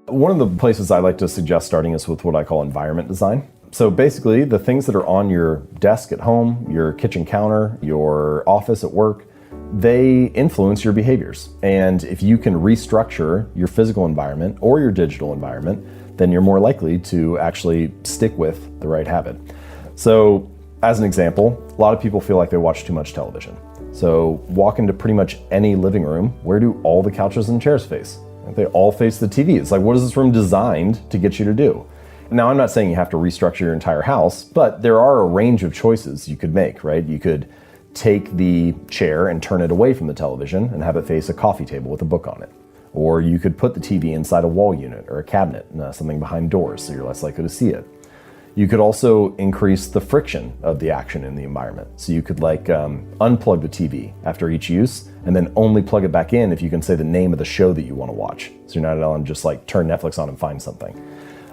One of the places I like to suggest starting is with what I call environment design. So basically, the things that are on your desk at home, your kitchen counter, your office at work, they influence your behaviors. And if you can restructure your physical environment or your digital environment, then you're more likely to actually stick with the right habit. So as an example, a lot of people feel like they watch too much television. So walk into pretty much any living room, where do all the couches and chairs face? They all face the TV. It's like, what is this room designed to get you to do? Now, I'm not saying you have to restructure your entire house, but there are a range of choices you could make, right? You could take the chair and turn it away from the television and have it face a coffee table with a book on it. Or you could put the TV inside a wall unit or a cabinet, something behind doors, so you're less likely to see it. You could also increase the friction of the action in the environment. So you could unplug the TV after each use and then only plug it back in if you can say the name of the show that you want to watch. So you're not allowed to just turn Netflix on and find something.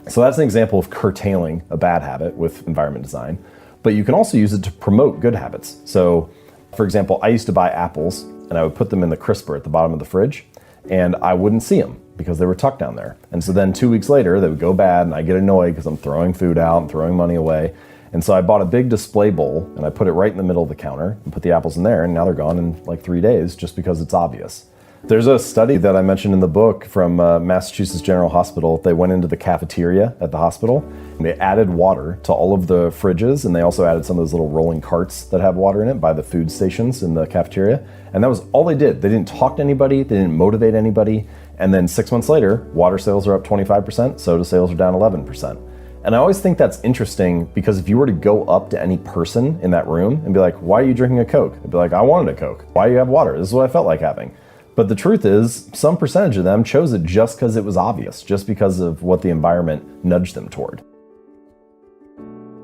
So that's an example of curtailing a bad habit with environment design. But you can also use it to promote good habits. So for example, I used to buy apples and I would put them in the crisper at the bottom of the fridge and I wouldn't see them because they were tucked down there. And so then 2 weeks later, they would go bad and I get annoyed because I'm throwing food out and throwing money away. And so I bought a big display bowl and I put it right in the middle of the counter and put the apples in there, and now they're gone in 3 days just because it's obvious. There's a study that I mentioned in the book from Massachusetts General Hospital. They went into the cafeteria at the hospital and they added water to all of the fridges, and they also added some of those little rolling carts that have water in it by the food stations in the cafeteria. And that was all they did. They didn't talk to anybody, they didn't motivate anybody. And then 6 months later, water sales are up 25%, soda sales are down 11%. And I always think that's interesting because if you were to go up to any person in that room and be like, why are you drinking a Coke? They'd be like, I wanted a Coke. Why do you have water? This is what I felt like having. But the truth is, some percentage of them chose it just because it was obvious, just because of what the environment nudged them toward.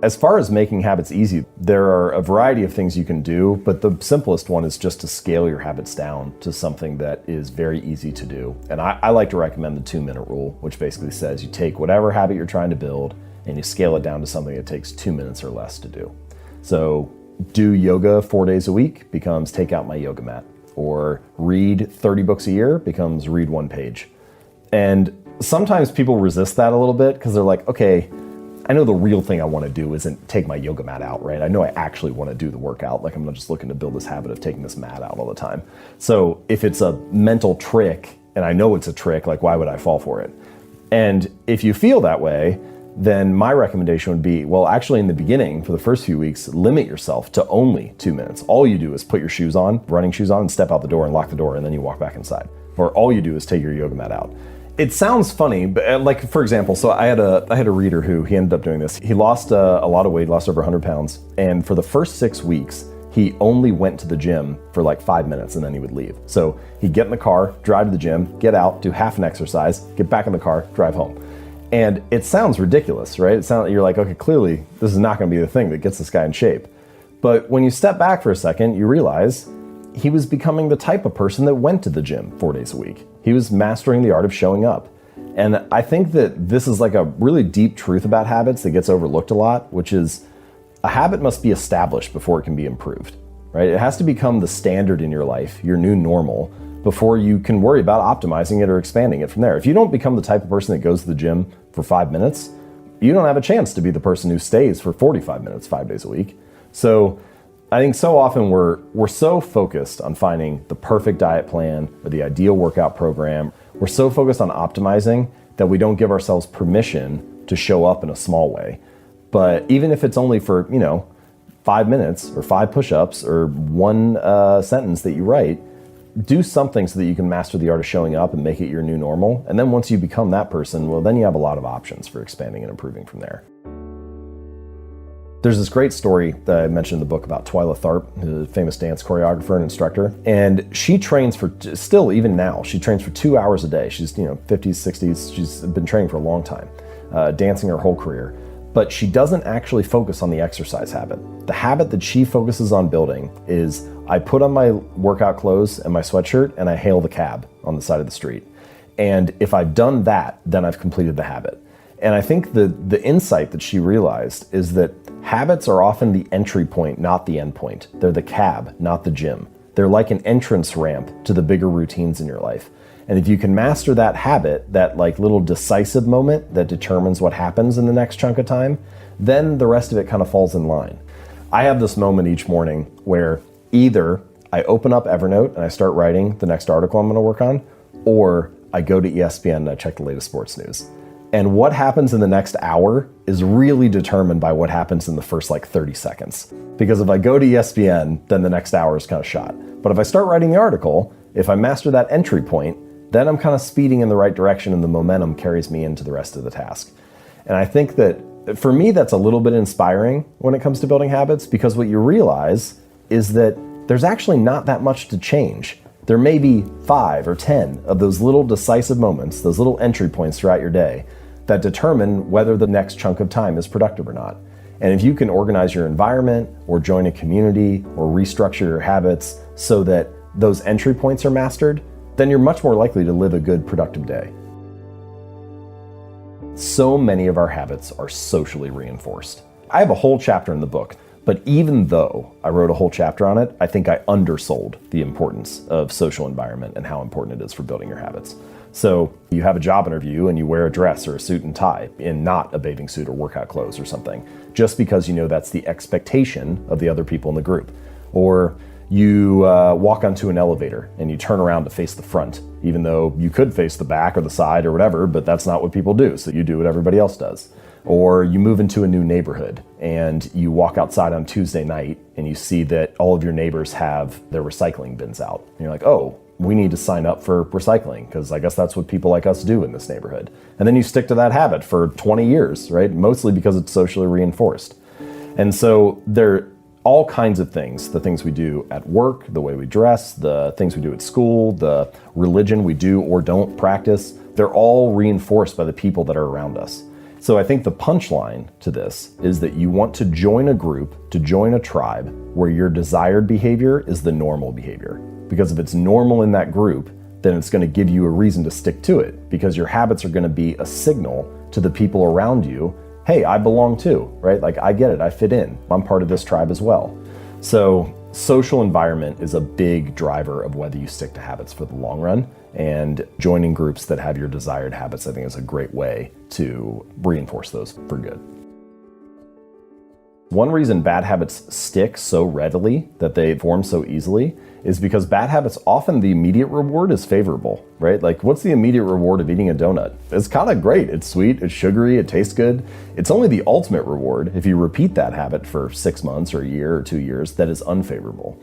As far as making habits easy, there are a variety of things you can do, but the simplest one is just to scale your habits down to something that is very easy to do. And I like to recommend the 2-minute rule, which basically says you take whatever habit you're trying to build and you scale it down to something that takes 2 minutes or less to do. So do yoga 4 days a week becomes take out my yoga mat, or read 30 books a year becomes read 1 page. And sometimes people resist that a little bit because they're like, okay, I know the real thing I want to do isn't take my yoga mat out, right? I know I actually want to do the workout. I'm not just looking to build this habit of taking this mat out all the time. So if it's a mental trick and I know it's a trick, why would I fall for it? And if you feel that way, then my recommendation would be, well, actually in the beginning, for the first few weeks, limit yourself to only 2 minutes. All you do is put your shoes on, running shoes on, and step out the door and lock the door, and then you walk back inside. Or all you do is take your yoga mat out. It sounds funny, but for example, so I had a reader who he ended up doing this. He lost a lot of weight, lost over 100 pounds, and for the first 6 weeks, he only went to the gym for 5 minutes and then he would leave. So he'd get in the car, drive to the gym, get out, do half an exercise, get back in the car, drive home. And it sounds ridiculous, right? You're like, okay, clearly this is not gonna be the thing that gets this guy in shape. But when you step back for a second, you realize he was becoming the type of person that went to the gym 4 days a week. He was mastering the art of showing up. And I think that this is a really deep truth about habits that gets overlooked a lot, which is a habit must be established before it can be improved, right? It has to become the standard in your life, your new normal, before you can worry about optimizing it or expanding it from there. If you don't become the type of person that goes to the gym for 5 minutes, you don't have a chance to be the person who stays for 45 minutes, 5 days a week. So I think so often we're so focused on finding the perfect diet plan or the ideal workout program. We're so focused on optimizing that we don't give ourselves permission to show up in a small way. But even if it's only for, 5 minutes or 5 push-ups or 1 sentence that you write, do something so that you can master the art of showing up and make it your new normal. And then once you become that person, well, then you have a lot of options for expanding and improving from there. There's this great story that I mentioned in the book about Twyla Tharp, who's a famous dance choreographer and instructor. And she trains still even now, she trains for 2 hours a day. She's 50s, 60s, she's been training for a long time, dancing her whole career. But she doesn't actually focus on the exercise habit. The habit that she focuses on building is I put on my workout clothes and my sweatshirt and I hail the cab on the side of the street. And if I've done that, then I've completed the habit. And I think the insight that she realized is that habits are often the entry point, not the end point. They're the cab, not the gym. They're like an entrance ramp to the bigger routines in your life. And if you can master that habit, that like little decisive moment that determines what happens in the next chunk of time, then the rest of it kind of falls in line. I have this moment each morning where either I open up Evernote and I start writing the next article I'm going to work on, or I go to ESPN and I check the latest sports news. And what happens in the next hour is really determined by what happens in the first like 30 seconds. Because if I go to ESPN, then the next hour is kind of shot. But if I start writing the article, if I master that entry point, then I'm kind of speeding in the right direction and the momentum carries me into the rest of the task. And I think that for me, that's a little bit inspiring when it comes to building habits, because what you realize is that there's actually not that much to change. There may be 5 or 10 of those little decisive moments, those little entry points throughout your day that determine whether the next chunk of time is productive or not. And if you can organize your environment or join a community or restructure your habits so that those entry points are mastered, then you're much more likely to live a good, productive day. So many of our habits are socially reinforced. I have a whole chapter in the book, but even though I wrote a whole chapter on it, I think I undersold the importance of social environment and how important it is for building your habits. So you have a job interview and you wear a dress or a suit and tie and not a bathing suit or workout clothes or something, just because you know that's the expectation of the other people in the group. Or you walk onto an elevator and you turn around to face the front, even though you could face the back or the side or whatever, but that's not what people do, so you do what everybody else does. Or you move into a new neighborhood and you walk outside on Tuesday night and you see that all of your neighbors have their recycling bins out. And you're like, oh, we need to sign up for recycling because I guess that's what people like us do in this neighborhood. And then you stick to that habit for 20 years, right? Mostly because it's socially reinforced. And so there are all kinds of things, the things we do at work, the way we dress, the things we do at school, the religion we do or don't practice, they're all reinforced by the people that are around us. So I think the punchline to this is that you want to join a group, to join a tribe where your desired behavior is the normal behavior. Because if it's normal in that group, then it's going to give you a reason to stick to it, because your habits are going to be a signal to the people around you, hey, I belong too, right? Like I get it, I fit in, I'm part of this tribe as well. So social environment is a big driver of whether you stick to habits for the long run, and joining groups that have your desired habits, I think, is a great way to reinforce those for good. One reason bad habits stick so readily, that they form so easily, is because bad habits, often the immediate reward is favorable, right? Like what's the immediate reward of eating a donut? It's kind of great. It's sweet, it's sugary, it tastes good. It's only the ultimate reward, if you repeat that habit for 6 months or a year or 2 years, that is unfavorable.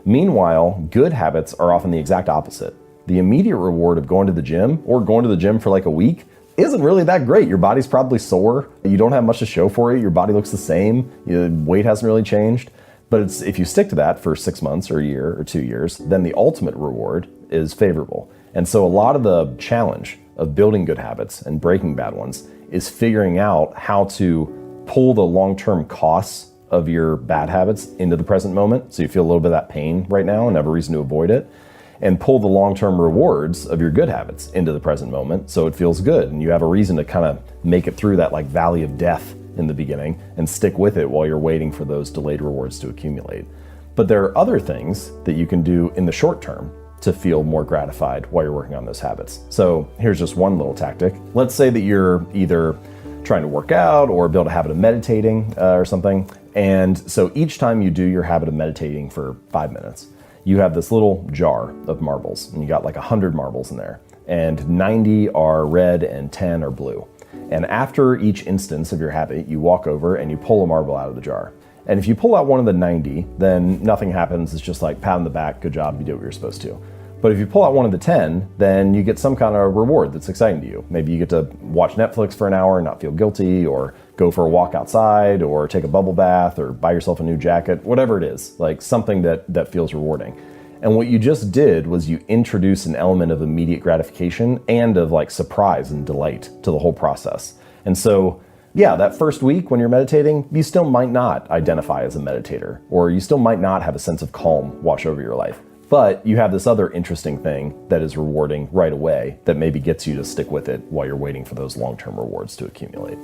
Meanwhile, good habits are often the exact opposite. The immediate reward of going to the gym, or going to the gym for like a week, isn't really that great. Your body's probably sore. You don't have much to show for it. Your body looks the same. Your weight hasn't really changed. But if you stick to that for 6 months or a year or 2 years, then the ultimate reward is favorable. And so a lot of the challenge of building good habits and breaking bad ones is figuring out how to pull the long-term costs of your bad habits into the present moment, so you feel a little bit of that pain right now and have a reason to avoid it, and pull the long-term rewards of your good habits into the present moment so it feels good and you have a reason to kind of make it through that like valley of death in the beginning and stick with it while you're waiting for those delayed rewards to accumulate. But there are other things that you can do in the short term to feel more gratified while you're working on those habits. So here's just one little tactic. Let's say that you're either trying to work out or build a habit of meditating or something. And so each time you do your habit of meditating for 5 minutes, you have this little jar of marbles, and you got like 100 marbles in there, and 90 are red and 10 are blue. And after each instance of your habit, you walk over and you pull a marble out of the jar. And if you pull out one of the 90, then nothing happens. It's just like pat on the back, good job, you did what you're supposed to. But if you pull out one of the 10, then you get some kind of reward that's exciting to you. Maybe you get to watch Netflix for an hour and not feel guilty, or go for a walk outside, or take a bubble bath, or buy yourself a new jacket, whatever it is, like something that feels rewarding. And what you just did was you introduce an element of immediate gratification and of like surprise and delight to the whole process. And so, yeah, that first week when you're meditating, you still might not identify as a meditator, or you still might not have a sense of calm wash over your life. But you have this other interesting thing that is rewarding right away that maybe gets you to stick with it while you're waiting for those long-term rewards to accumulate.